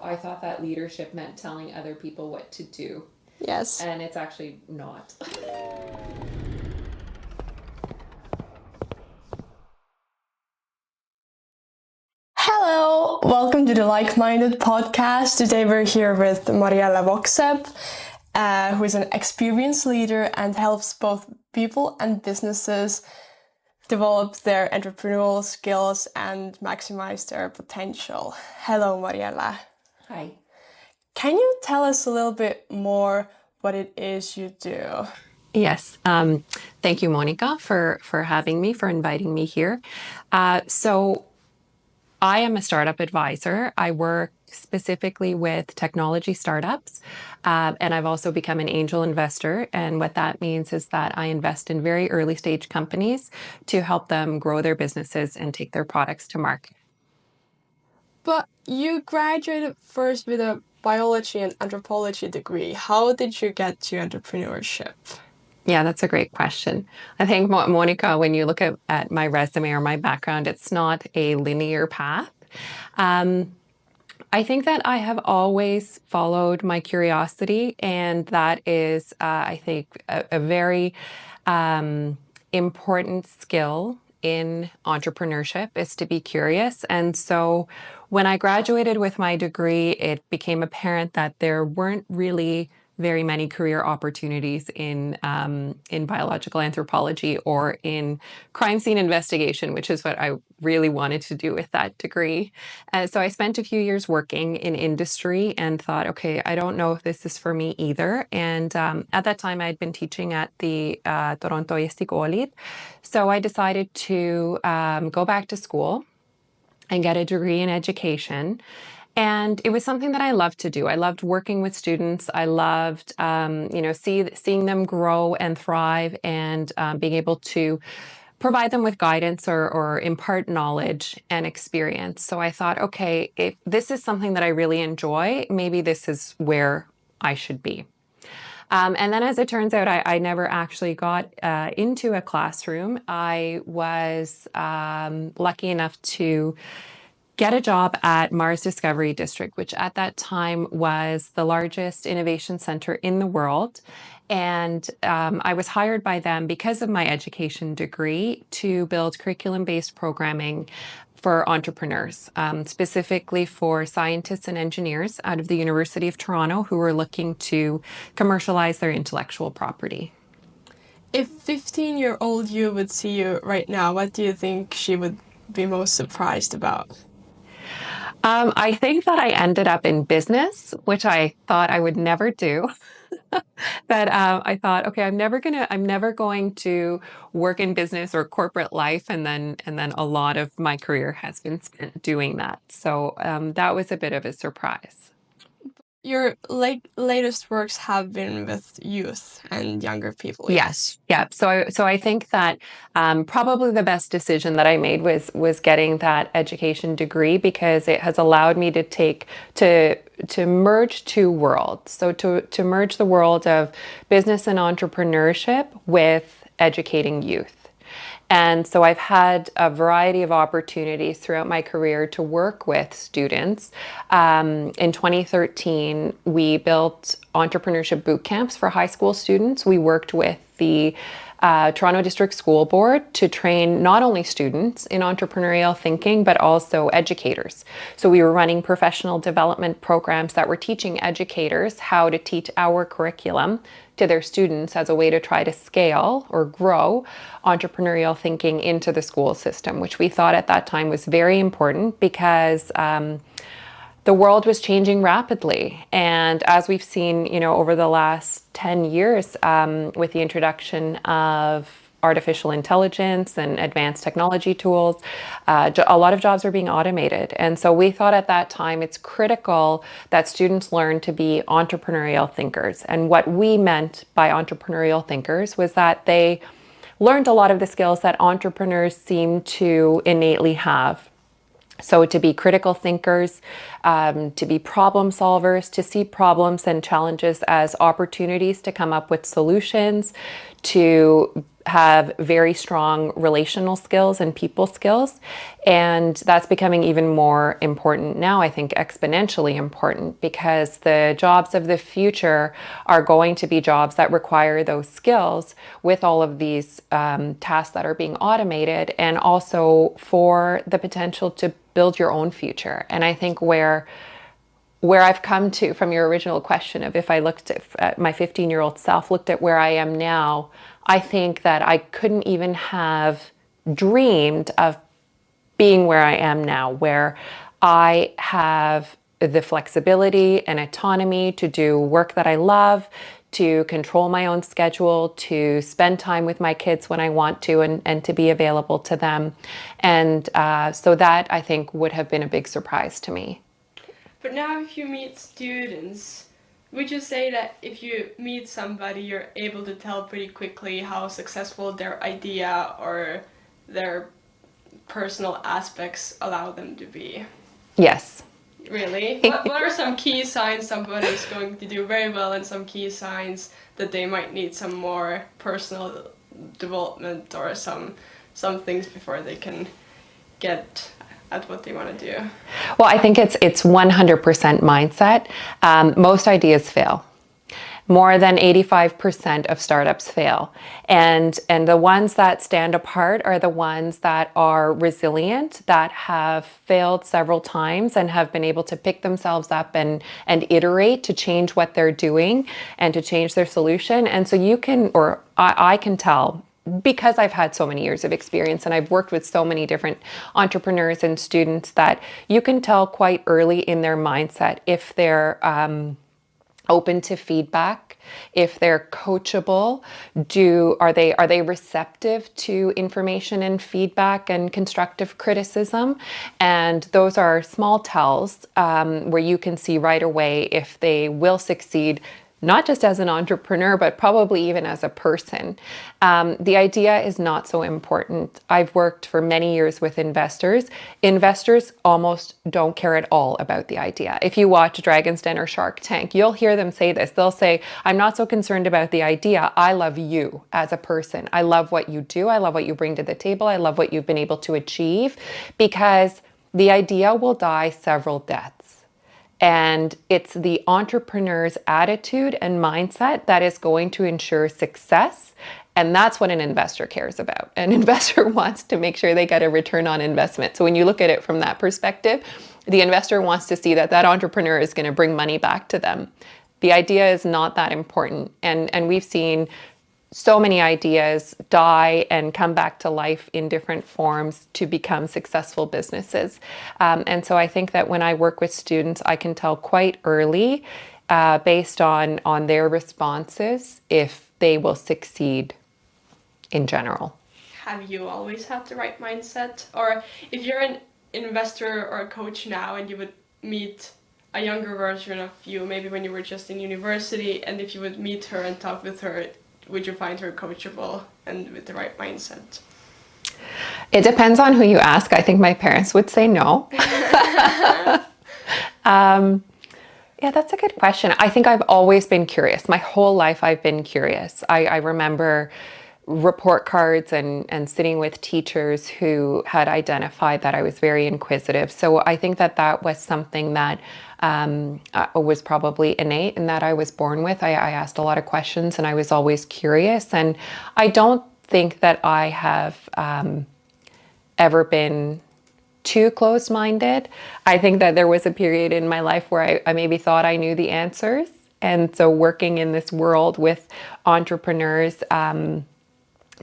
I thought that leadership meant telling other people what to do, Yes. and it's actually not. Hello, welcome to the Like-Minded podcast. Today we're here with Marielle Voksepp, who is an experienced leader and helps both people and businesses develop their entrepreneurial skills and maximize their potential. Hello, Marielle. Hi. Can you tell us a little bit more what it is you do? Yes. Thank you, Monica, for having me, for inviting me here. So I am a startup advisor. I work specifically with technology startups, and I've also become an angel investor. And what that means is that I invest in very early stage companies to help them grow their businesses and take their products to market. But you graduated first with a biology and anthropology degree. How did you get to entrepreneurship? Yeah, that's a great question. I think, Monica, when you look at my resume or my background, it's not a linear path. Um, I think that I have always followed my curiosity, and that is, I think, a very important skill in entrepreneurship is to be curious. And so when I graduated with my degree, it became apparent that there weren't really very many career opportunities in biological anthropology or in crime scene investigation, which is what I really wanted to do with that degree. So I spent a few years working in industry and thought, okay, I don't know if this is for me either. And at that time, I'd been teaching at the Toronto Estigolit. So I decided to go back to school and get a degree in education. And it was something that I loved to do. I loved working with students. I loved, seeing them grow and thrive, and being able to provide them with guidance or impart knowledge and experience. So I thought, okay, if this is something that I really enjoy, maybe this is where I should be. And then, as it turns out, I never actually got into a classroom. I was lucky enough to get a job at Mars Discovery District, which at that time was the largest innovation center in the world. And I was hired by them because of my education degree to build curriculum-based programming for entrepreneurs, specifically for scientists and engineers out of the University of Toronto who were looking to commercialize their intellectual property. If 15-year-old you would see you right now, what do you think she would be most surprised about? I think that I ended up in business, which I thought I would never do. But I thought, okay, I'm never going to work in business or corporate life, and then a lot of my career has been spent doing that. So that was a bit of a surprise. Your latest works have been with youth and younger people. Yes, yeah. So I think that probably the best decision that I made was getting that education degree, because it has allowed me to merge two worlds. So to merge the world of business and entrepreneurship with educating youth. And so I've had a variety of opportunities throughout my career to work with students. In 2013, we built entrepreneurship boot camps for high school students. We worked with the Toronto District School Board to train not only students in entrepreneurial thinking, but also educators. So we were running professional development programs that were teaching educators how to teach our curriculum to their students as a way to try to scale or grow entrepreneurial thinking into the school system, which we thought at that time was very important because the world was changing rapidly. And as we've seen, over the last 10 years, with the introduction of artificial intelligence and advanced technology tools, a lot of jobs are being automated. And so we thought at that time it's critical that students learn to be entrepreneurial thinkers. And what we meant by entrepreneurial thinkers was that they learned a lot of the skills that entrepreneurs seem to innately have. So to be critical thinkers, to be problem solvers, to see problems and challenges as opportunities to come up with solutions, to have very strong relational skills and people skills. And that's becoming even more important now, I think exponentially important, because the jobs of the future are going to be jobs that require those skills with all of these tasks that are being automated, and also for the potential to build your own future. And I think where I've come to, from your original question of if I looked at my 15-year-old self, looked at where I am now, I think that I couldn't even have dreamed of being where I am now, where I have the flexibility and autonomy to do work that I love, to control my own schedule, to spend time with my kids when I want to, and to be available to them. And so that, I think, would have been a big surprise to me. But now if you meet students, would you say that if you meet somebody, you're able to tell pretty quickly how successful their idea or their personal aspects allow them to be? Yes. Really? What are some key signs somebody is going to do very well, and some key signs that they might need some more personal development, or some things before they can get at what they want to do? Well, I think it's 100% mindset. Most ideas fail. More than 85% of startups fail. And the ones that stand apart are the ones that are resilient, that have failed several times and have been able to pick themselves up and iterate to change what they're doing and to change their solution. And so you can, or I can tell, because I've had so many years of experience and I've worked with so many different entrepreneurs and students, that you can tell quite early in their mindset if they're open to feedback, if they're coachable, are they receptive to information and feedback and constructive criticism. And those are small tells where you can see right away if they will succeed, not just as an entrepreneur, but probably even as a person. The idea is not so important. I've worked for many years with investors. Investors almost don't care at all about the idea. If you watch Dragon's Den or Shark Tank, you'll hear them say this. They'll say, I'm not so concerned about the idea. I love you as a person. I love what you do. I love what you bring to the table. I love what you've been able to achieve, because the idea will die several deaths. And it's the entrepreneur's attitude and mindset that is going to ensure success. And that's what an investor cares about. An investor wants to make sure they get a return on investment. So when you look at it from that perspective, the investor wants to see that that entrepreneur is going to bring money back to them. The idea is not that important. And we've seen so many ideas die and come back to life in different forms to become successful businesses. And so I think that when I work with students, I can tell quite early, based on their responses, if they will succeed in general. Have you always had the right mindset? Or if you're an investor or a coach now and you would meet a younger version of you, maybe when you were just in university, and if you would meet her and talk with her, would you find her coachable and with the right mindset? It depends on who you ask. I think my parents would say no. Yeah, that's a good question. I think I've always been curious. My whole life I've been curious. I remember report cards and sitting with teachers who had identified that I was very inquisitive. So I think that was something that was probably innate and that I was born with. I asked a lot of questions and I was always curious. And I don't think that I have ever been too closed-minded. I think that there was a period in my life where I maybe thought I knew the answers. And so working in this world with entrepreneurs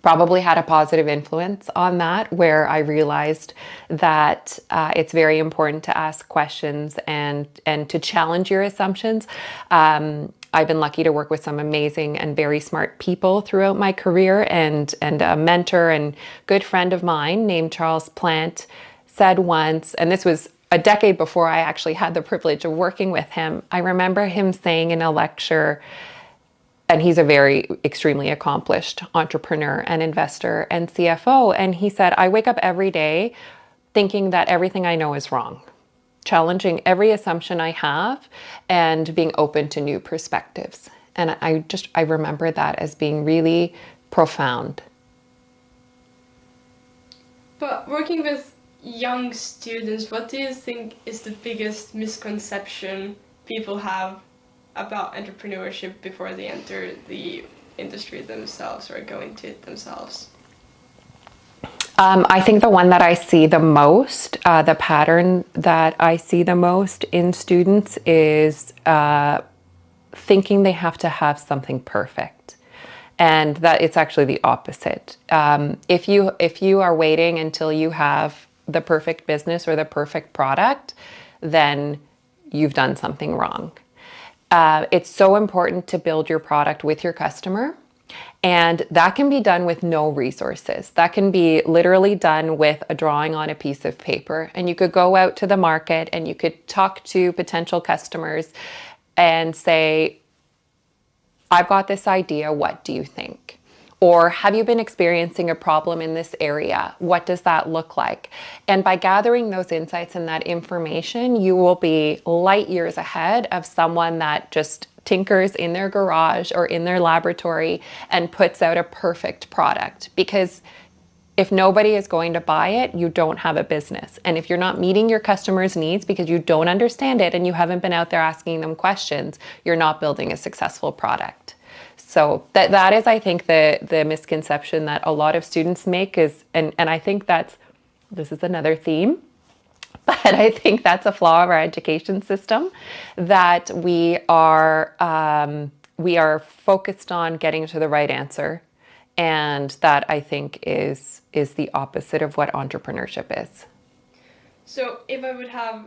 probably had a positive influence on that, where I realized that it's very important to ask questions and to challenge your assumptions. I've been lucky to work with some amazing and very smart people throughout my career, and a mentor and good friend of mine named Charles Plant said once, and this was a decade before I actually had the privilege of working with him, I remember him saying in a lecture, and he's a very extremely accomplished entrepreneur and investor and CFO. And he said, I wake up every day thinking that everything I know is wrong, challenging every assumption I have and being open to new perspectives. And I remember that as being really profound. But working with young students, what do you think is the biggest misconception people have about entrepreneurship before they enter the industry themselves or go into it themselves? I think the one that I see the most, the pattern that I see the most in students is thinking they have to have something perfect, and that it's actually the opposite. If you are waiting until you have the perfect business or the perfect product, then you've done something wrong. It's so important to build your product with your customer. And that can be done with no resources. That can be literally done with a drawing on a piece of paper. And you could go out to the market and you could talk to potential customers and say, I've got this idea, what do you think? Or have you been experiencing a problem in this area? What does that look like? And by gathering those insights and that information, you will be light years ahead of someone that just tinkers in their garage or in their laboratory and puts out a perfect product. Because if nobody is going to buy it, you don't have a business. And if you're not meeting your customers' needs because you don't understand it and you haven't been out there asking them questions, you're not building a successful product. So that is, I think, the misconception that a lot of students make is, and I think this is another theme, but I think that's a flaw of our education system, that we are focused on getting to the right answer. And that, I think, is the opposite of what entrepreneurship is. So if I would have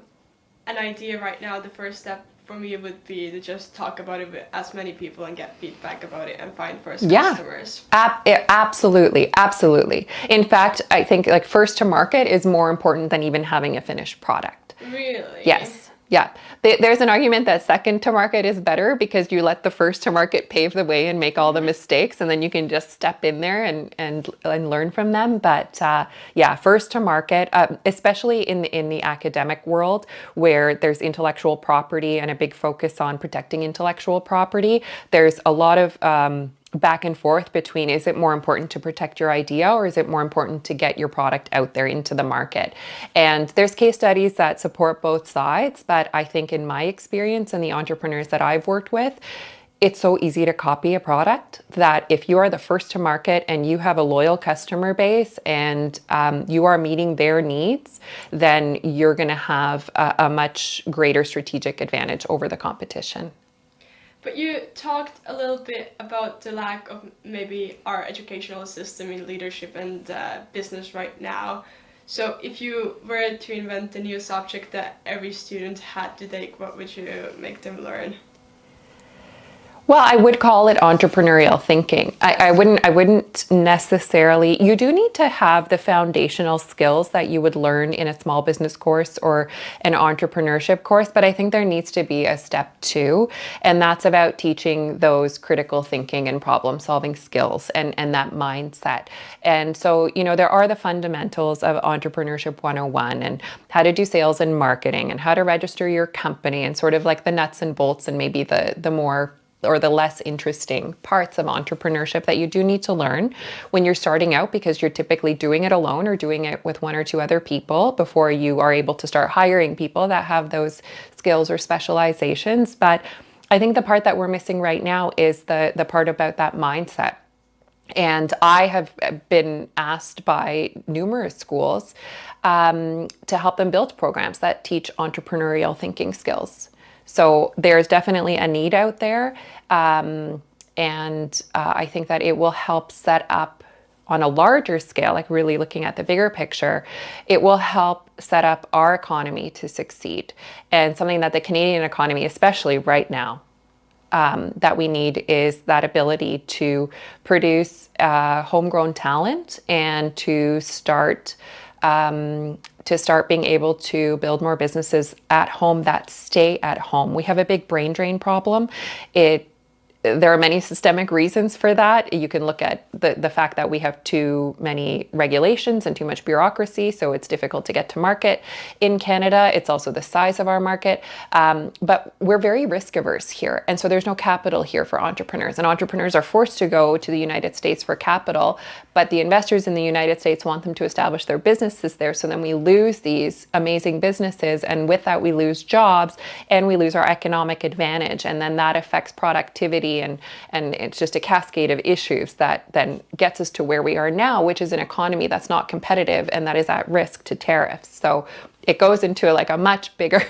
an idea right now, the first step for me would be to just talk about it with as many people and get feedback about it and find first customers. Absolutely, absolutely. In fact, I think like first to market is more important than even having a finished product. Really? Yes. Yeah. There's an argument that second to market is better because you let the first to market pave the way and make all the mistakes, and then you can just step in there and learn from them. But yeah, first to market, especially in the academic world where there's intellectual property and a big focus on protecting intellectual property, there's a lot of back and forth between, is it more important to protect your idea or is it more important to get your product out there into the market? And there's case studies that support both sides, but I think in my experience and the entrepreneurs that I've worked with, it's so easy to copy a product that if you are the first to market and you have a loyal customer base and you are meeting their needs, then you're going to have a much greater strategic advantage over the competition. But you talked a little bit about the lack of maybe our educational system in leadership and business right now. So if you were to invent a new subject that every student had to take, what would you make them learn? Well, I would call it entrepreneurial thinking. I wouldn't necessarily, you do need to have the foundational skills that you would learn in a small business course or an entrepreneurship course, but I think there needs to be a step two, and that's about teaching those critical thinking and problem solving skills and that mindset. And so, there are the fundamentals of Entrepreneurship 101 and how to do sales and marketing and how to register your company and sort of like the nuts and bolts and maybe the more or the less interesting parts of entrepreneurship that you do need to learn when you're starting out, because you're typically doing it alone or doing it with one or two other people before you are able to start hiring people that have those skills or specializations. But I think the part that we're missing right now is the part about that mindset. And I have been asked by numerous schools to help them build programs that teach entrepreneurial thinking skills. So there's definitely a need out there. And I think that it will help set up on a larger scale, like really looking at the bigger picture, it will help set up our economy to succeed. And something that the Canadian economy, especially right now, that we need is that ability to produce homegrown talent and to start being able to build more businesses at home that stay at home. We have a big brain drain problem. there are many systemic reasons for that. You can look at the fact that we have too many regulations and too much bureaucracy, so it's difficult to get to market in Canada. It's also the size of our market, but we're very risk averse here, and so there's no capital here for entrepreneurs. And entrepreneurs are forced to go to the United States for capital, but the investors in the United States want them to establish their businesses there. So then we lose these amazing businesses, and with that we lose jobs and we lose our economic advantage, and then that affects productivity. And it's just a cascade of issues that then gets us to where we are now, which is an economy that's not competitive and that is at risk to tariffs. So it goes into like a much bigger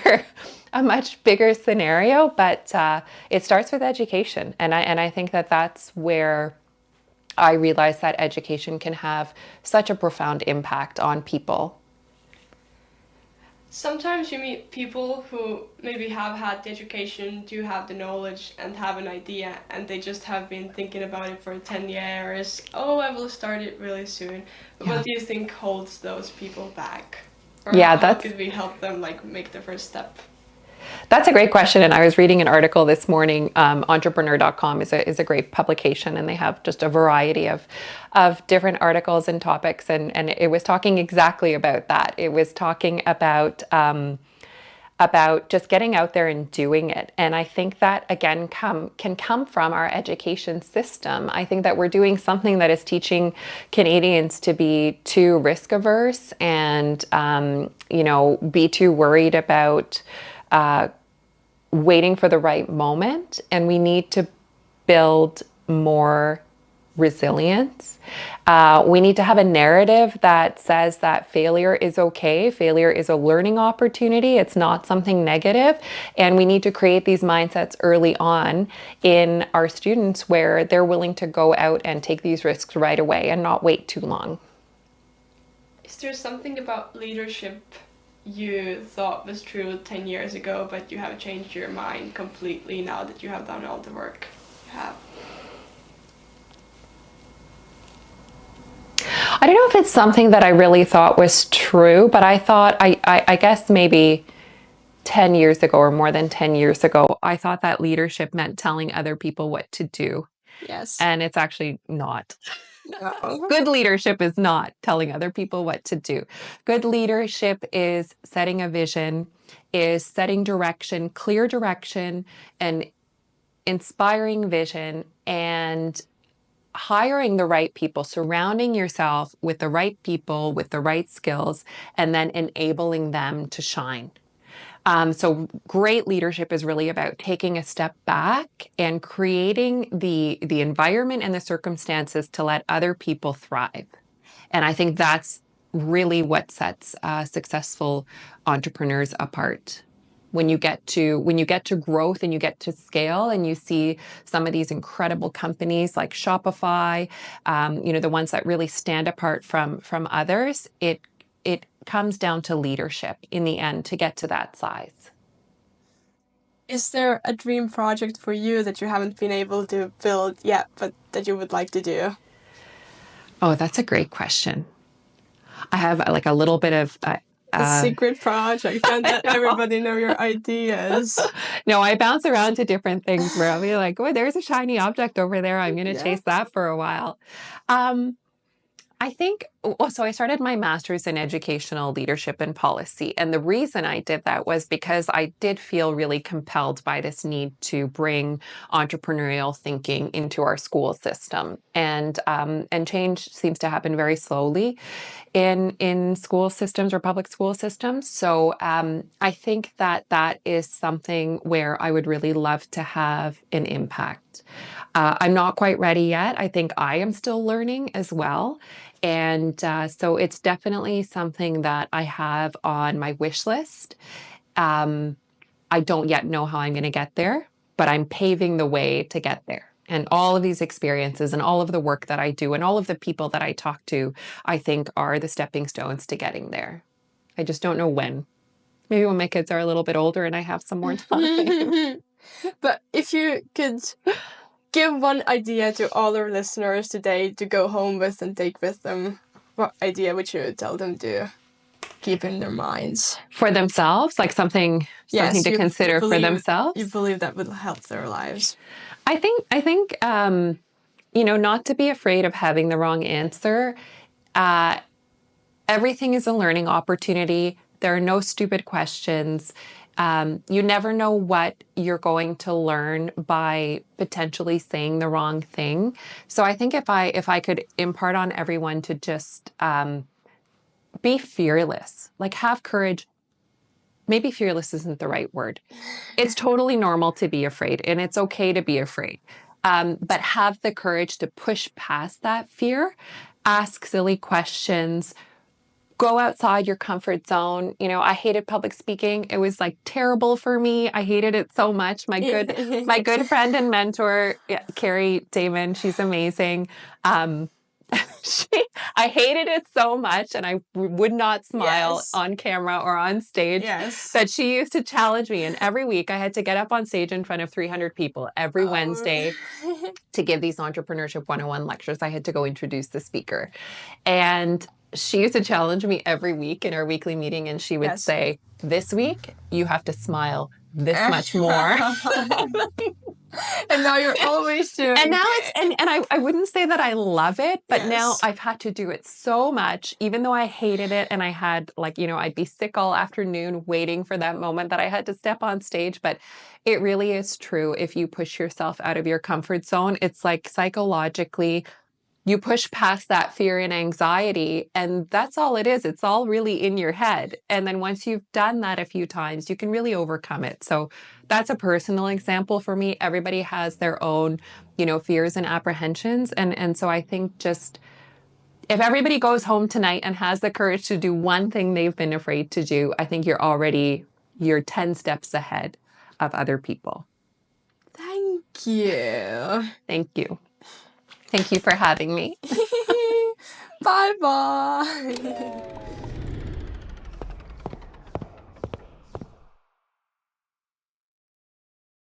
scenario, but it starts with education. And I think that that's where I realize that education can have such a profound impact on people. Sometimes you meet people who maybe have had the education, do have the knowledge, and have an idea, and they just have been thinking about it for 10 years. Oh, I will start it really soon. But what do you think holds those people back? Or how could we help them like make the first step? That's a great question. And I was reading an article this morning. Entrepreneur.com is a great publication, and they have just a variety of different articles and topics. And it was talking exactly about that. It was talking about just getting out there and doing it. And I think that, again, can come from our education system. I think that we're doing something that is teaching Canadians to be too risk averse and, be too worried about waiting for the right moment. And we need to build more resilience. We need to have a narrative that says that failure is okay. Failure is a learning opportunity. It's not something negative. And we need to create these mindsets early on in our students where they're willing to go out and take these risks right away and not wait too long. Is there something about leadership you thought was true 10 years ago, but you have changed your mind completely now that you have done all the work you have? I don't know if it's something that I really thought was true, but I thought, I guess maybe 10 years ago or more than 10 years ago, I thought that leadership meant telling other people what to do. Yes. And it's actually not. No. Good leadership is not telling other people what to do. Good leadership is setting a vision, is setting direction, clear direction, and inspiring vision, and hiring the right people, surrounding yourself with the right people, with the right skills, and then enabling them to shine. So great leadership is really about taking a step back and creating the environment and the circumstances to let other people thrive. And I think that's really what sets successful entrepreneurs apart. When you get to growth and you get to scale and you see some of these incredible companies like Shopify, the ones that really stand apart from others, it comes down to leadership in the end to get to that size. Is there a dream project for you that you haven't been able to build yet, but that you would like to do? Oh, that's a great question. I have like a little bit of a secret project and let everybody know your ideas. No, I bounce around to different things where I'll be like, oh, there's a shiny object over there. I'm going to chase that for a while. I think, so I started my master's in educational leadership and policy. And the reason I did that was because I did feel really compelled by this need to bring entrepreneurial thinking into our school system. And change seems to happen very slowly in school systems or public school systems. So I think that is something where I would really love to have an impact. I'm not quite ready yet. I think I am still learning as well. And so it's definitely something that I have on my wish list. I don't yet know how I'm going to get there, but I'm paving the way to get there. And all of these experiences and all of the work that I do and all of the people that I talk to, I think are the stepping stones to getting there. I just don't know when. Maybe when my kids are a little bit older and I have some more time. But if you could give one idea to all our listeners today to go home with and take with them, what idea would you tell them to keep in their minds for themselves, like something to consider for themselves. You believe that would help their lives? I think not to be afraid of having the wrong answer. Everything is a learning opportunity. There are no stupid questions. You never know what you're going to learn by potentially saying the wrong thing. So I think if I could impart on everyone to just be fearless, like have courage. Maybe fearless isn't the right word. It's totally normal to be afraid, and it's okay to be afraid. But have the courage to push past that fear, ask silly questions, go outside your comfort zone. I hated public speaking. It was like terrible for me. I hated it so much. My good friend and mentor, Carrie Damon, she's amazing. I hated it so much, and I would not smile on camera or on stage, that she used to challenge me. And every week I had to get up on stage in front of 300 people every Wednesday to give these Entrepreneurship 101 lectures. I had to go introduce the speaker. And she used to challenge me every week in our weekly meeting, and she would say, this week you have to smile this much more. And now you're always doing and now it's and I wouldn't say that I love it, but now I've had to do it so much, even though I hated it, and I had I'd be sick all afternoon waiting for that moment that I had to step on stage. But it really is true. If you push yourself out of your comfort zone, it's like psychologically you push past that fear and anxiety, and that's all it is. It's all really in your head. And then once you've done that a few times, you can really overcome it. So that's a personal example for me. Everybody has their own, fears and apprehensions. And so I think just if everybody goes home tonight and has the courage to do one thing they've been afraid to do, I think you're 10 steps ahead of other people. Thank you. Thank you. Thank you for having me. Bye-bye.